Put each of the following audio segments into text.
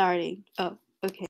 starting. Oh, okay.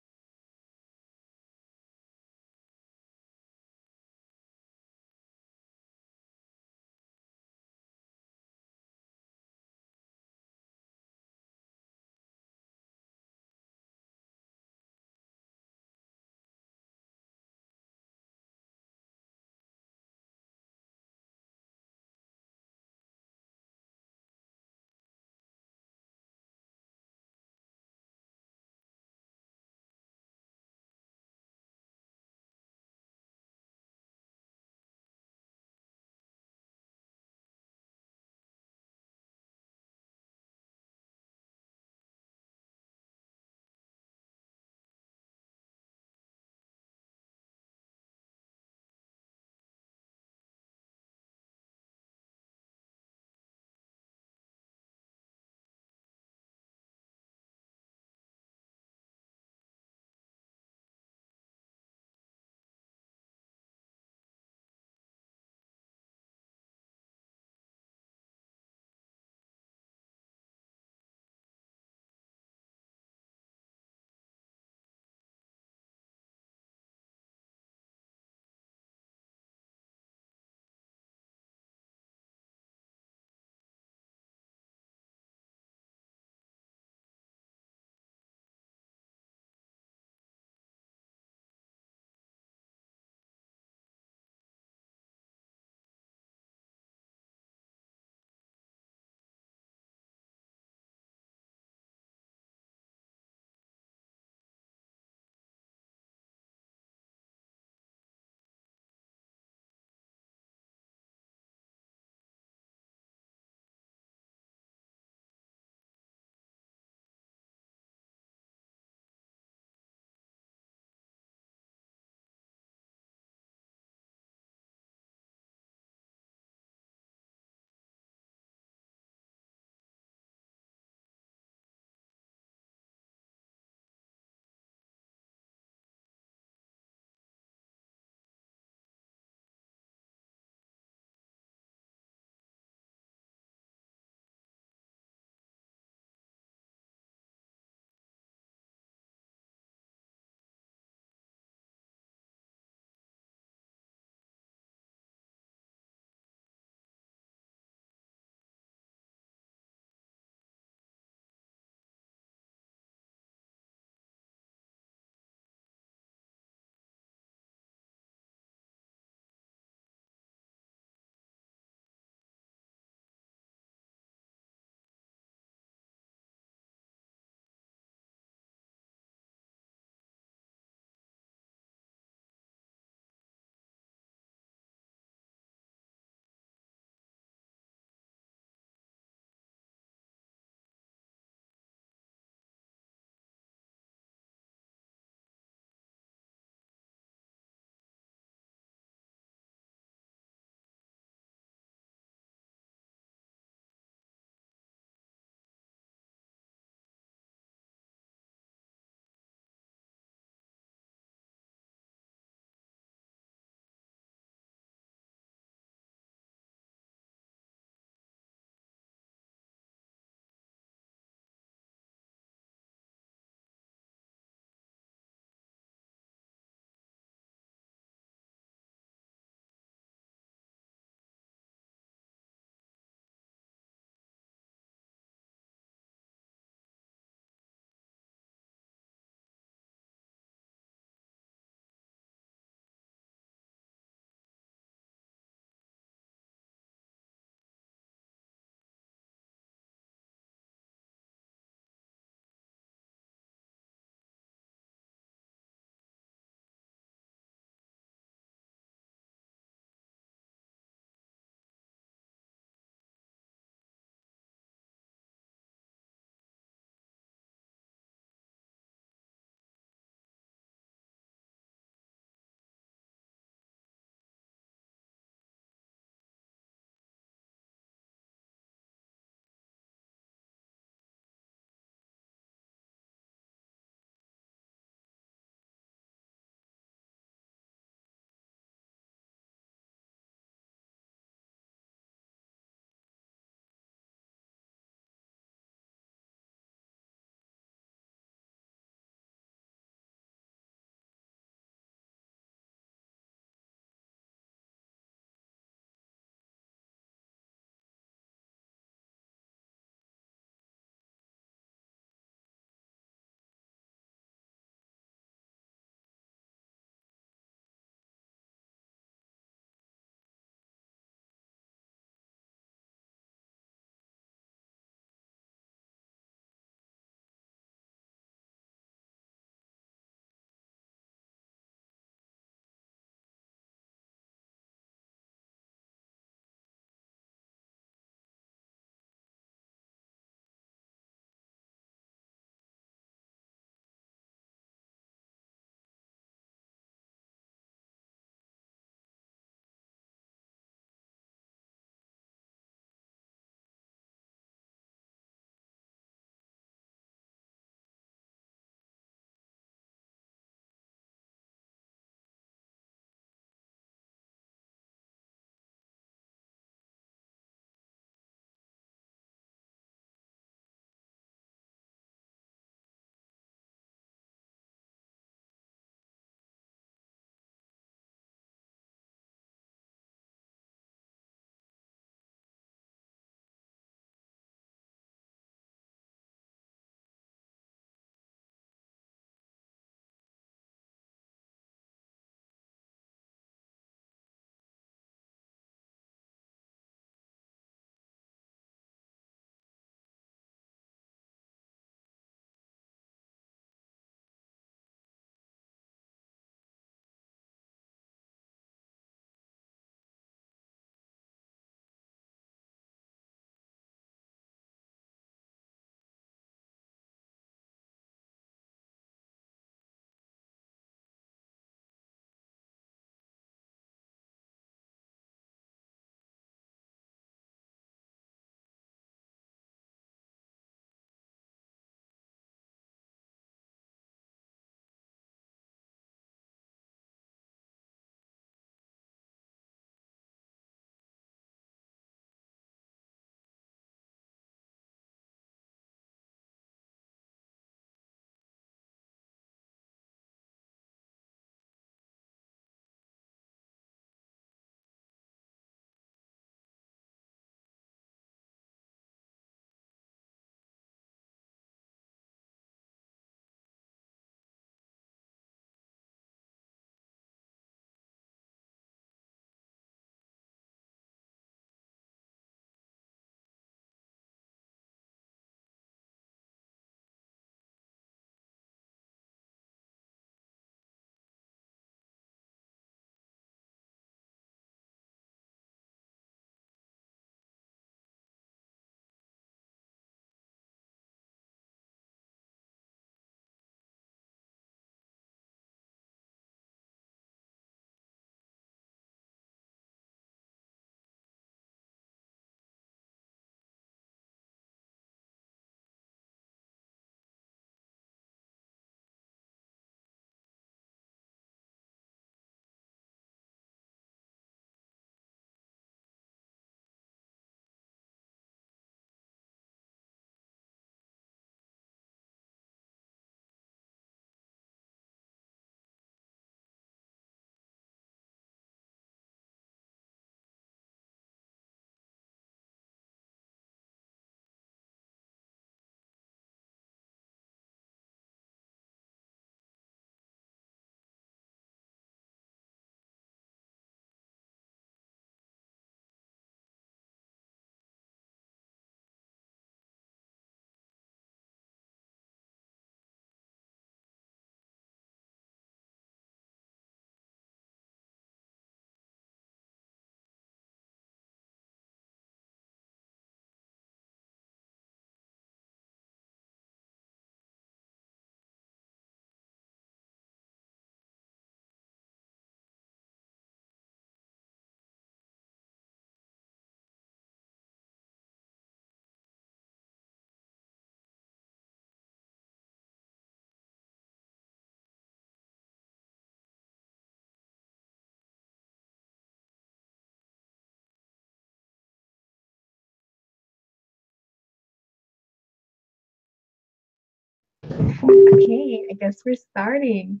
Okay, I guess we're starting.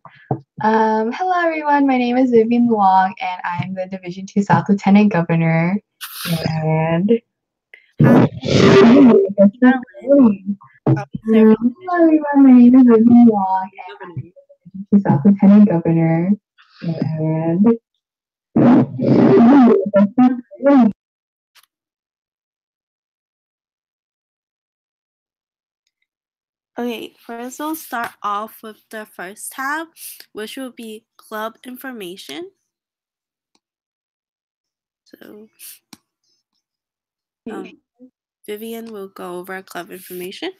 Hello everyone, my name is Vivian Wong and I'm the Division 2 South Lieutenant Governor. And Hi, I guess we're starting. Hello everyone, my name is Vivian Wong and I'm the Division 2 South Lieutenant Governor. And I guess we're starting. Okay, first we'll start off with the first tab, which will be club information. So Vivian will go over club information.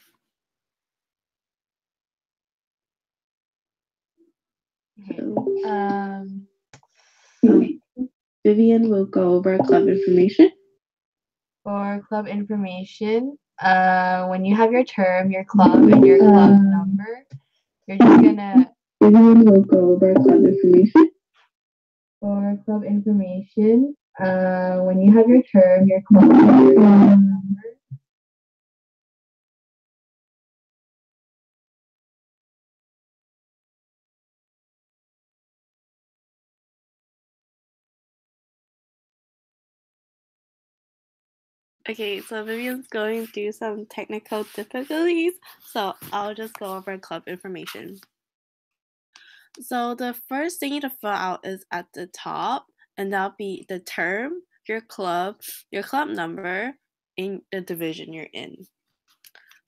Vivian will go over club information. For club information, when you have your term, your club, and your club number, you're just gonna. Vivian will go over club information. For club information, when you have your term, your club, and your club number. Okay, so Vivian's going through some technical difficulties, so I'll just go over club information. So the first thing to fill out is at the top, and that'll be the term, your club number, and the division you're in.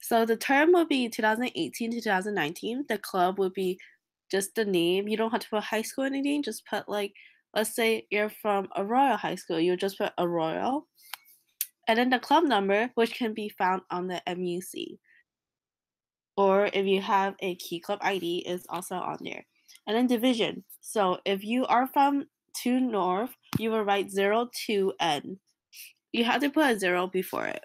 So the term will be 2018 to 2019. The club will be just the name. You don't have to put high school or anything. Just put like, let's say you're from Arroyo High School. You just put Arroyo. And then the club number, which can be found on the MUC. Or if you have a key club ID, is also on there. And then division. So if you are from 2 North, you will write 02N. You have to put a 0 before it.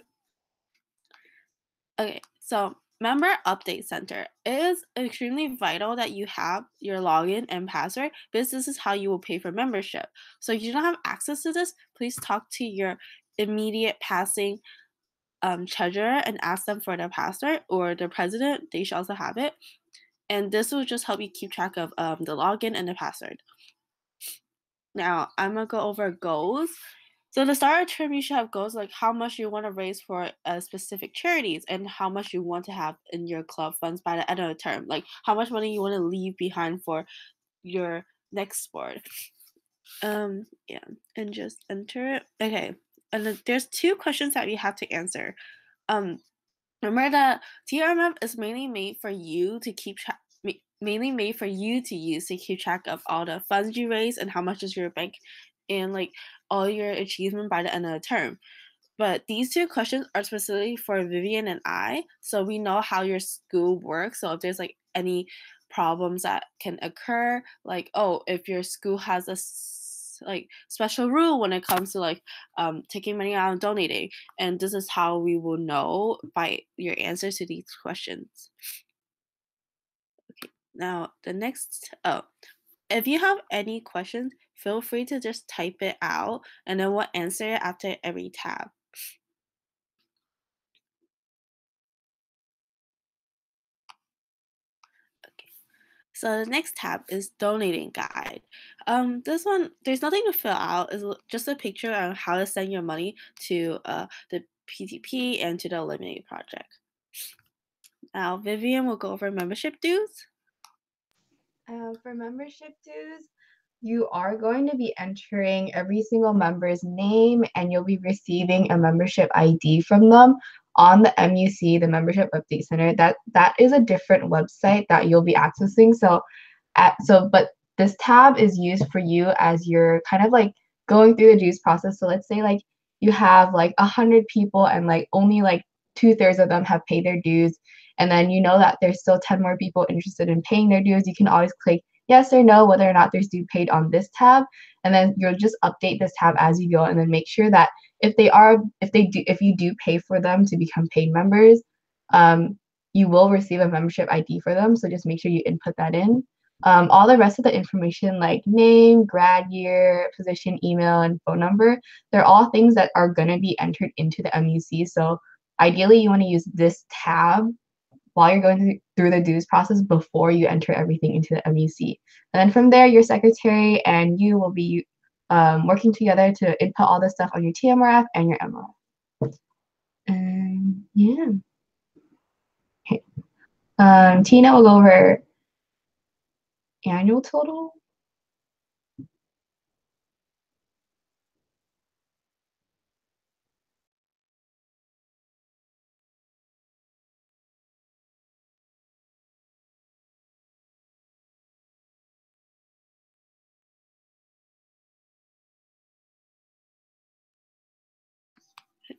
Okay, so member update center. It is extremely vital that you have your login and password because this is how you will pay for membership. So if you don't have access to this, please talk to your immediate passing treasurer and ask them for their password, or the president. They should also have it. And this will just help you keep track of the login and the password. Now, I'm going to go over goals. So the start of term, you should have goals like how much you want to raise for specific charities and how much you want to have in your club funds by the end of the term. Like how much money you want to leave behind for your next sport. Yeah, and just enter it. Okay, and then there's 2 questions that you have to answer. Remember that TMRF is mainly made for you to keep track. Mainly made for you to use to keep track of all the funds you raise and how much is your bank and like all your achievement by the end of the term. But these 2 questions are specifically for Vivian and I, so we know how your school works. So if there's like any problems that can occur, like if your school has a like special rule when it comes to like taking money out and donating, and this is how we will know by your answers to these questions. Okay, now the next if you have any questions, feel free to just type it out and then we'll answer it after every tab. Okay. So the next tab is donating guide. This one, there's nothing to fill out. It's just a picture of how to send your money to the PTP and to the Eliminate project. Now Vivian will go over membership dues. For membership dues, you are going to be entering every single member's name and you'll be receiving a membership ID from them on the MUC, the Membership Update Center. That is a different website that you'll be accessing. But this tab is used for you as you're kind of like going through the dues process. So let's say like you have like 100 people and like only like 2/3 of them have paid their dues. And then you know that there's still 10 more people interested in paying their dues. You can always click yes or no whether or not there's due paid on this tab, and then you'll just update this tab as you go, and then make sure that if you do pay for them to become paid members, you will receive a membership ID for them. So just make sure you input that in. All the rest of the information like name, grad year, position, email, and phone number, they're all things that are going to be entered into the MUC. So ideally, you want to use this tab while you're going through the dues process before you enter everything into the MUC. And then from there, your secretary and you will be working together to input all the stuff on your TMRF and your MRF. And yeah. Okay. Tina will go over annual total.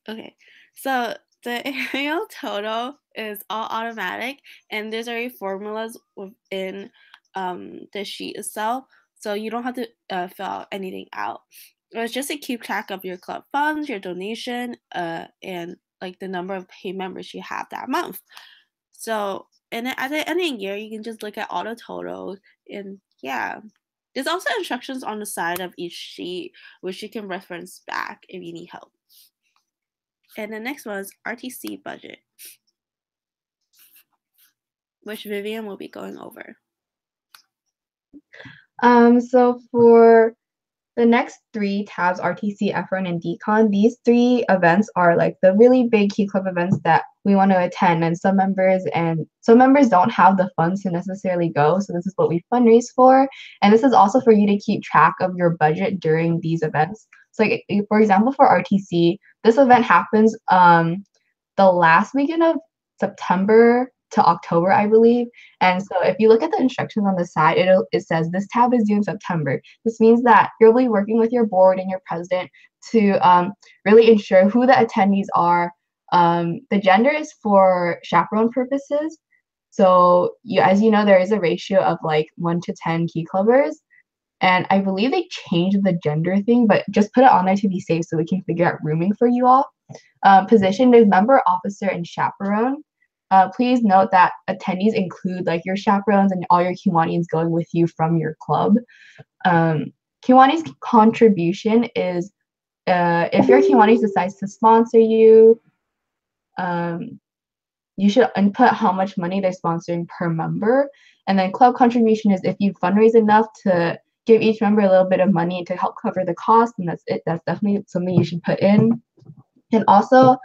Okay, so the annual total is all automatic, and there's already formulas within the sheet itself, so you don't have to fill out anything out. It's just to keep track of your club funds, your donation, and like the number of paid members you have that month. So, and then at the end of the year, you can just look at all the totals, and yeah. There's also instructions on the side of each sheet, which you can reference back if you need help. And the next one is RTC budget, which Vivian will be going over. So for the next three tabs, RTC, F1, and Decon, these three events are like the really big Key Club events that we want to attend, and some members don't have the funds to necessarily go, so this is what we fundraise for. And this is also for you to keep track of your budget during these events. So like, for example, for RTC, this event happens the last weekend of September to October, I believe. And so if you look at the instructions on the side, it says this tab is due in September. This means that you'll be working with your board and your president to really ensure who the attendees are. The gender is for chaperone purposes. So as you know, there is a ratio of like 1 to 10 key clubbers. And I believe they changed the gender thing, but just put it on there to be safe so we can figure out rooming for you all. Position is member, officer, and chaperone. Please note that attendees include like your chaperones and all your Kiwanis going with you from your club. Kiwani's contribution is if your Kiwanis decides to sponsor you, you should input how much money they're sponsoring per member. And then club contribution is if you fundraise enough to give each member a little bit of money to help cover the cost, and that's it. That's definitely something you should put in. And also,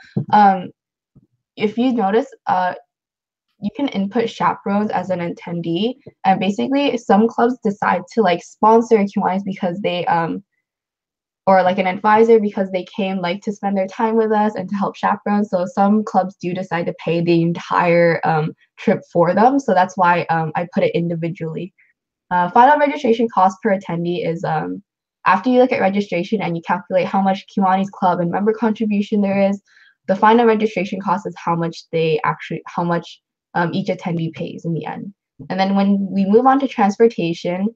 if you notice, you can input chaperones as an attendee, and basically some clubs decide to like sponsor Kiwanis because they or like an advisor because they came like to spend their time with us and to help chaperone. So some clubs do decide to pay the entire trip for them. So that's why I put it individually. Final registration cost per attendee is after you look at registration and you calculate how much Kiwani's club and member contribution there is, the final registration cost is how much each attendee pays in the end. And then when we move on to transportation,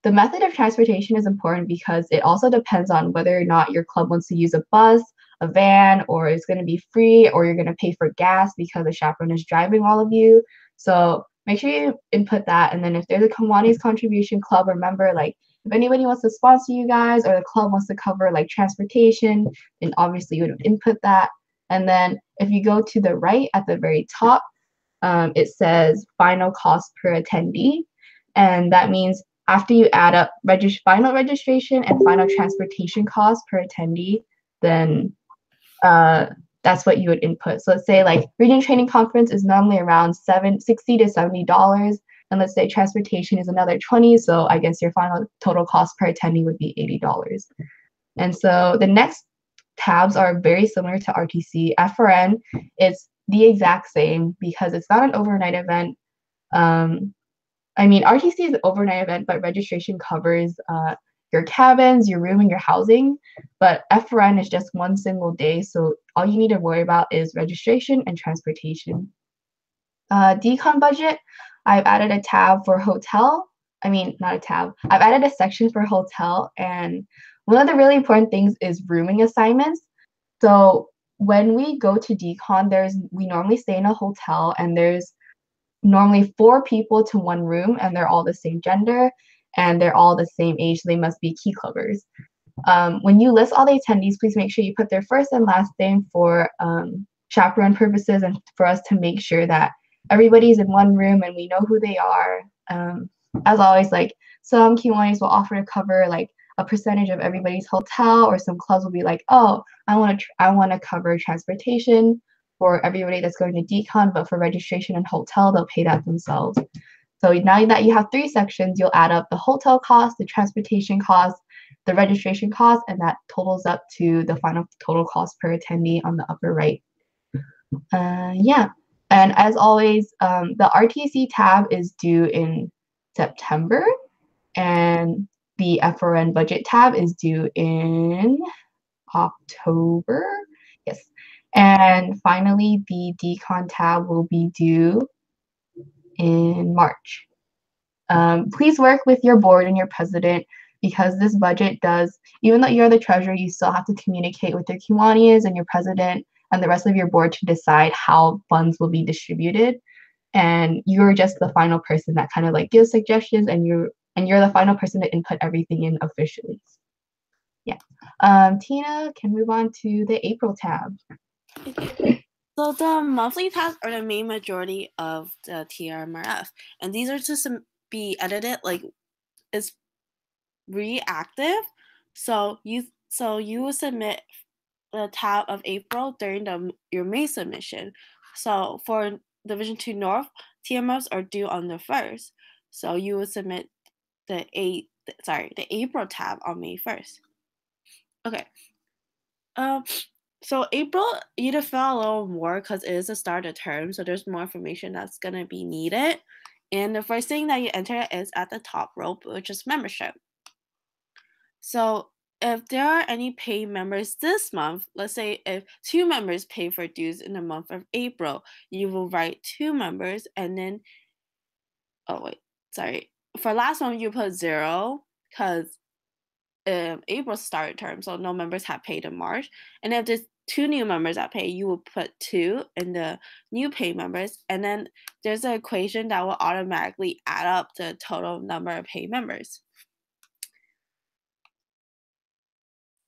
the method of transportation is important because it also depends on whether or not your club wants to use a bus, a van, or it's going to be free, or you're going to pay for gas because the chaperone is driving all of you. So make sure you input that. And then if there's a Kiwani's contribution club or member, like if anybody wants to sponsor you guys or the club wants to cover like transportation, then obviously you would input that. And then if you go to the right at the very top, it says final cost per attendee. And that means after you add up final registration and final transportation costs per attendee, then that's what you would input. So let's say like region training conference is normally around $60 to $70, and let's say transportation is another 20. So I guess your final total cost per attendee would be $80. And so the next tabs are very similar to RTC. FRN, it's the exact same because it's not an overnight event. I mean, RTC is an overnight event, but registration covers your cabins, your room, and your housing. But FRN is just one single day, so all you need to worry about is registration and transportation. Decon budget, I've added a tab for hotel. I mean, not a tab. I've added a section for hotel, and one of the really important things is rooming assignments. So when we go to Decon, we normally stay in a hotel, and there's normally 4 people to 1 room, and they're all the same gender and they're all the same age. They must be key clubbers. When you list all the attendees, please make sure you put their first and last name for chaperone purposes and for us to make sure that everybody's in one room and we know who they are. As always, like some Kiwanis will offer to cover like a percentage of everybody's hotel, or some clubs will be like, oh, I want to cover transportation for everybody that's going to decon, but for registration and hotel, they'll pay that themselves. So now that you have 3 sections, you'll add up the hotel cost, the transportation cost, the registration cost, and that totals up to the final total cost per attendee on the upper right. Yeah. And as always, the RTC tab is due in September, and the FRN budget tab is due in October. Yes. And finally, the decon tab will be due in March. Please work with your board and your president, because this budget does, even though you're the treasurer, you still have to communicate with your Kiwanias and your president and the rest of your board to decide how funds will be distributed. And you're just the final person that kind of like gives suggestions, and you're the final person to input everything in officially. Yeah. Tina can move on to the April tab. Okay. So the monthly tabs are the main majority of the TMRF, and these are to be edited like it's reactive. So you will submit the tab of April during your May submission. So for Division 2 North, TMFs are due on the 1st. So you will submit the April tab on May 1st. Okay. So April, you need to fill a little more because it is the start of term, so there's more information that's gonna be needed. And the first thing that you enter is at the top row, which is membership. So if there are any paid members this month, let's say if 2 members pay for dues in the month of April, you will write 2 members, and then for last month you put 0 because April started term, so no members have paid in March. And if there's 2 new members that pay, you will put 2 in the new paid members, and then there's an equation that will automatically add up the total number of paid members.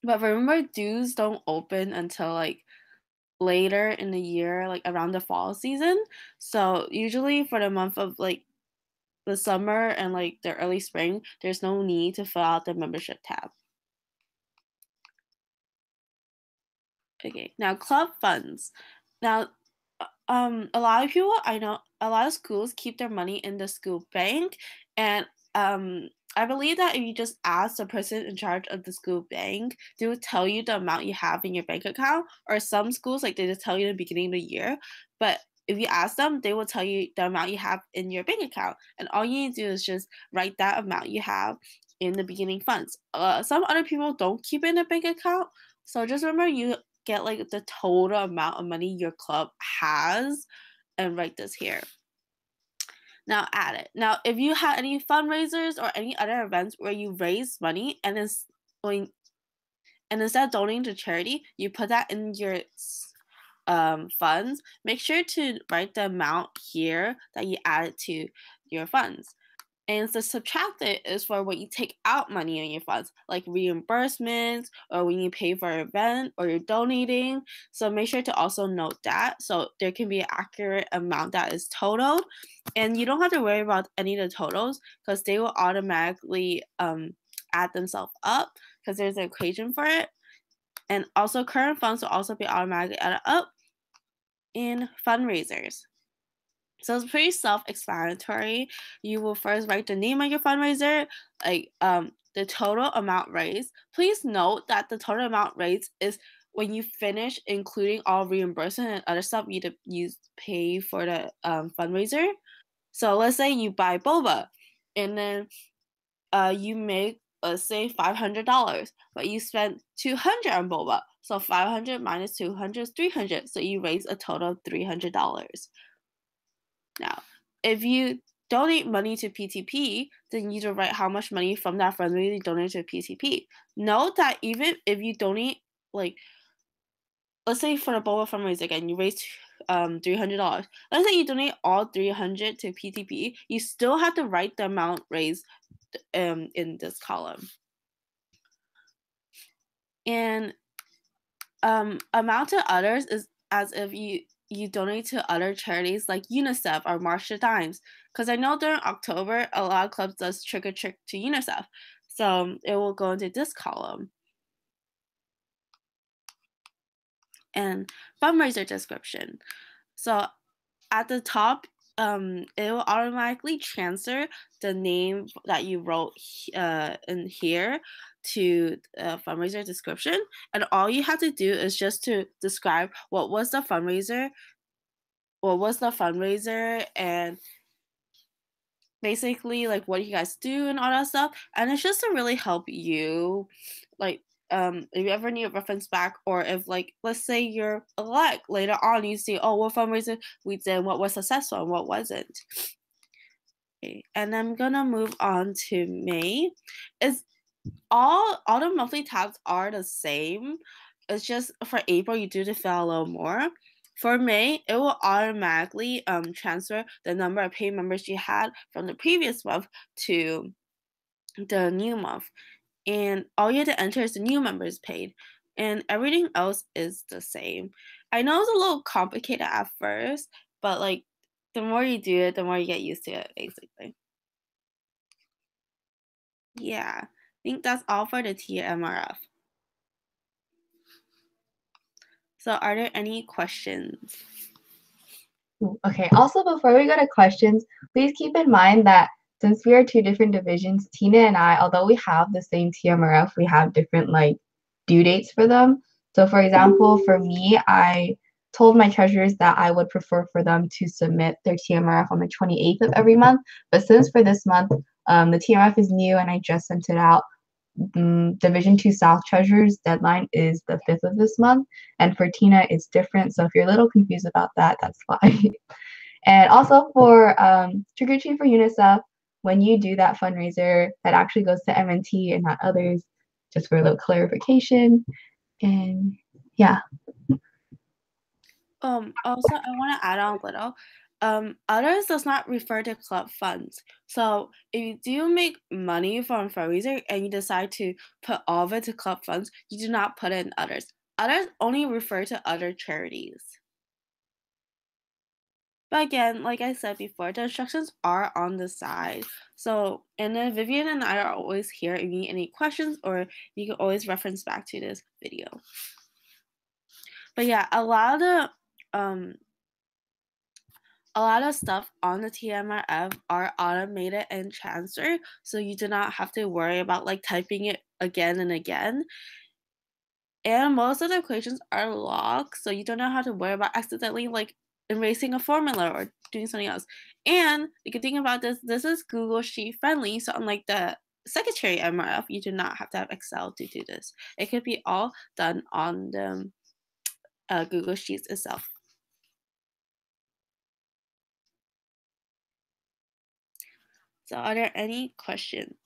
But remember, dues don't open until like later in the year, like around the fall season. So usually for the month of like the summer and like the early spring, there's no need to fill out the membership tab. Okay, now club funds. Now, a lot of people I know, a lot of schools keep their money in the school bank, and I believe that if you just ask the person in charge of the school bank, they will tell you the amount you have in your bank account. Or some schools, like they just tell you in the beginning of the year, but if you ask them, they will tell you the amount you have in your bank account, and all you need to do is just write that amount you have in the beginning funds. Some other people don't keep it in a bank account, so just remember you get like the total amount of money your club has and write this here. Now add it. Now if you have any fundraisers or any other events where you raise money and instead of donating to charity, you put that in your funds, make sure to write the amount here that you added to your funds. And the subtracted is for when you take out money in your funds, like reimbursements or when you pay for an event or you're donating. So make sure to also note that so there can be an accurate amount that is totaled. And you don't have to worry about any of the totals because they will automatically add themselves up because there's an equation for it. And also current funds will also be automatically added up in fundraisers. So it's pretty self-explanatory. You will first write the name of your fundraiser, like the total amount raised. Please note that the total amount raised is when you finish including all reimbursement and other stuff you pay for the fundraiser. So let's say you buy boba, and then you make, let's say, $500, but you spent $200 on boba. So 500 minus 200 is 300. So you raise a total of $300. Now, if you donate money to PTP, then you need to write how much money from that fundraiser you donate to PTP. Note that even if you donate, like, let's say for the boba fundraiser again, you raise $300. Let's say you donate all 300 to PTP, you still have to write the amount raised in this column. And amount to others is as if you donate to other charities like UNICEF or March the Dimes. Because I know during October, a lot of clubs does trick or treat to UNICEF. So it will go into this column. And fundraiser description. So at the top, it will automatically transfer the name that you wrote in here to fundraiser description. And all you have to do is just to describe what was the fundraiser, and basically like what you guys do and all that stuff. And it's just to really help you, like if you ever need a reference back, or if like let's say you're elect later on, you see, oh, what fundraiser we did, what was successful and what wasn't. Okay, and I'm gonna move on to May. Is all the monthly tabs are the same. It's just for April you do to fill a little more. For May, it will automatically transfer the number of paid members you had from the previous month to the new month. And all you have to enter is the new members paid. And everything else is the same. I know it's a little complicated at first, but like the more you do it, the more you get used to it, basically. Yeah, I think that's all for the TMRF. So are there any questions? Okay, also before we go to questions, please keep in mind that since we are two different divisions, Tina and I, although we have the same TMRF, we have different like due dates for them. So for example, for me, I told my treasurers that I would prefer for them to submit their TMRF on the 28th of every month. But since for this month, the TMRF is new and I just sent it out, Division 2 South Treasurer's deadline is the 5th of this month. And for Tina, it's different. So if you're a little confused about that, that's why. And also for Trick or Treat for UNICEF, when you do that fundraiser, that actually goes to MNT and not others, just for a little clarification. And yeah. Also, I want to add on a little. Others does not refer to club funds. So if you do make money from fundraiser and you decide to put all of it to club funds, you do not put it in others. Others only refer to other charities. But again, like I said before, the instructions are on the side. So, and then Vivian and I are always here if you need any questions, or you can always reference back to this video. But yeah, a lot of stuff on the TMRF are automated and transferred, so you do not have to worry about like typing it again and again. And most of the equations are locked, so you don't know how to worry about accidentally like erasing a formula or doing something else. And the good thing about this is Google Sheet friendly, so unlike the Secretary MRF, you do not have to have Excel to do this. It could be all done on the Google Sheets itself. So are there any questions?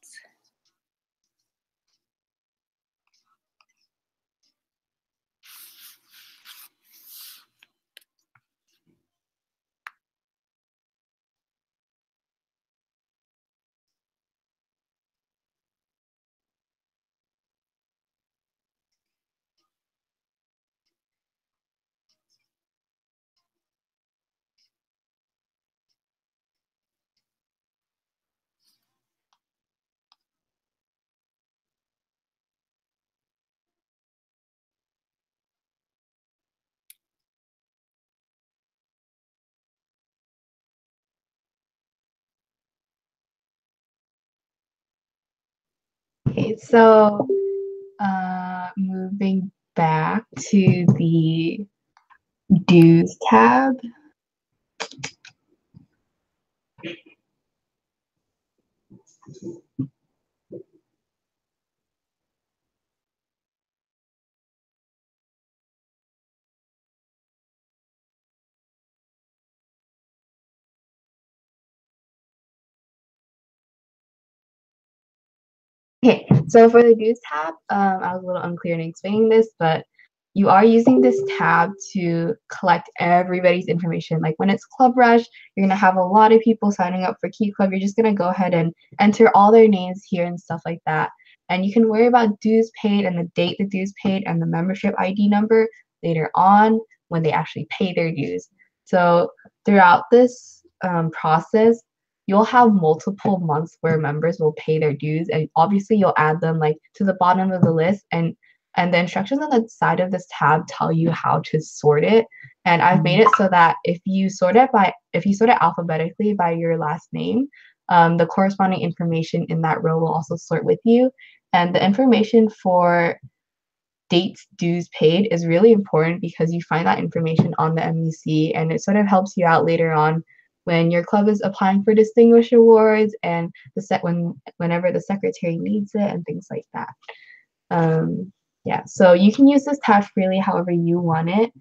Okay, so moving back to the dues tab. Okay, so for the dues tab, I was a little unclear in explaining this, but you are using this tab to collect everybody's information. Like when it's Club Rush, you're gonna have a lot of people signing up for Key Club. You're just gonna go ahead and enter all their names here and stuff like that. And you can worry about dues paid and the date the dues paid and the membership ID number later on. when they actually pay their dues. So throughout this process, you'll have multiple months where members will pay their dues, and obviously you'll add them like to the bottom of the list, and the instructions on the side of this tab tell you how to sort it. And I've made it so that if you sort it alphabetically by your last name, the corresponding information in that row will also sort with you. And the information for dates dues paid is really important because you find that information on the MEC, and it sort of helps you out later on when your club is applying for distinguished awards and whenever the secretary needs it and things like that. Yeah, so you can use this tab freely however you want it.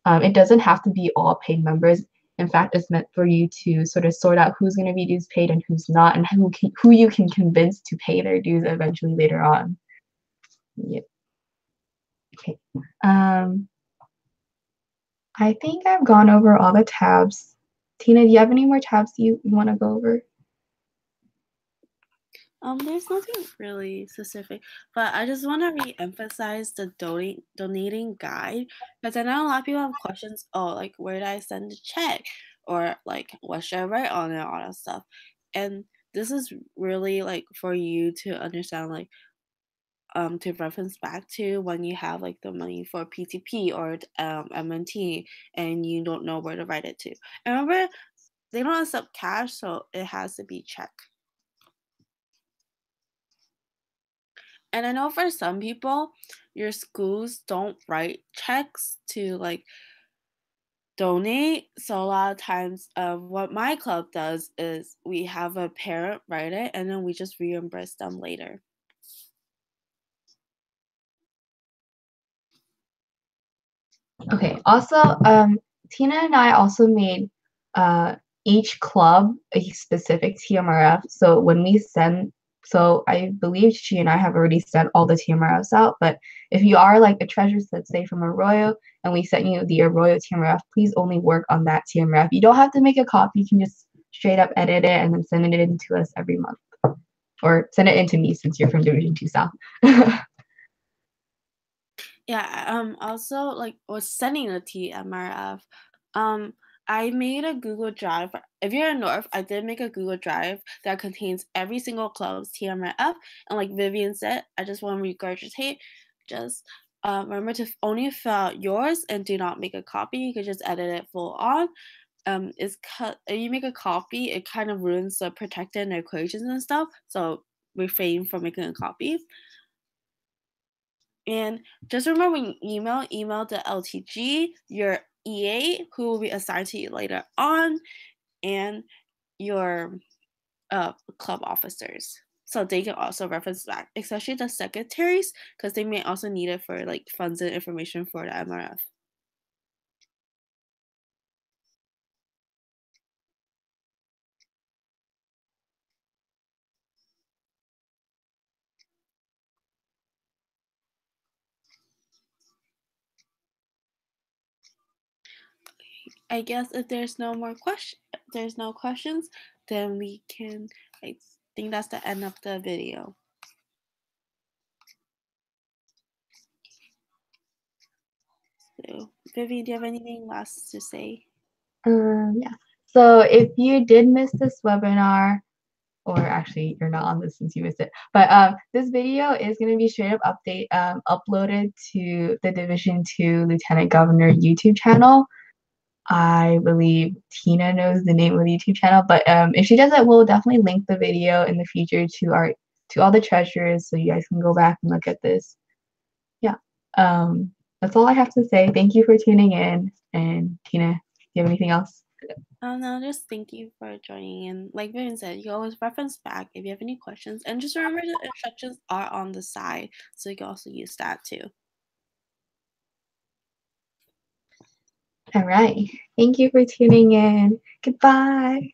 It doesn't have to be all paid members. In fact, it's meant for you to sort of sort out who's going to be dues paid and who's not, and who you can convince to pay their dues eventually later on. Yep. Okay. I think I've gone over all the tabs. Tina, do you have any more tabs you want to go over? There's nothing really specific, but I just want to re-emphasize the donating guide, because I know a lot of people have questions. Oh, like where do I send the check, or like what should I write on it, all that stuff. And this is really like for you to understand, like to reference back to when you have like the money for PTP or MNT, and you don't know where to write it to. And remember, they don't accept cash, so it has to be check. And I know for some people, your schools don't write checks to like donate. So a lot of times, what my club does is we have a parent write it, and then we just reimburse them later. Okay. Also, Tina and I also made each club a specific TMRF. So when we send, so I believe she and I have already sent all the TMRFs out. But if you are like a treasurer, let's say from Arroyo, and we sent you the Arroyo TMRF, please only work on that TMRF. You don't have to make a copy. You can just straight up edit it and then send it in to us every month, or send it in to me since you're from Division 2 South. Yeah, also like was sending a TMRF. I made a Google Drive. If you're in North, I did make a Google Drive that contains every single club's TMRF. And like Vivian said, I just want to regurgitate. Just remember to only fill out yours and do not make a copy. You could just edit it full on. Is cut. If you make a copy, it kind of ruins the protected equations and stuff. So refrain from making a copy. And just remember when you email the LTG, your EA, who will be assigned to you later on, and your club officers. So they can also reference back, especially the secretaries, because they may also need it for like funds and information for the MRF. I guess if there's no questions, then we can. I think that's the end of the video. So, Vivi, do you have anything last to say? Yeah. So if you did miss this webinar, or actually you're not on this since you missed it, but this video is going to be straight up uploaded to the Division 2 Lieutenant Governor YouTube channel. I believe Tina knows the name of the YouTube channel, but if she doesn't, we'll definitely link the video in the future to all the treasurers so you guys can go back and look at this. Yeah. That's all I have to say. Thank you for tuning in. And Tina, do you have anything else? No, just thank you for joining in. Like Vivian said, you can always reference back if you have any questions. And just remember the instructions are on the side, so you can also use that too. All right. Thank you for tuning in. Goodbye.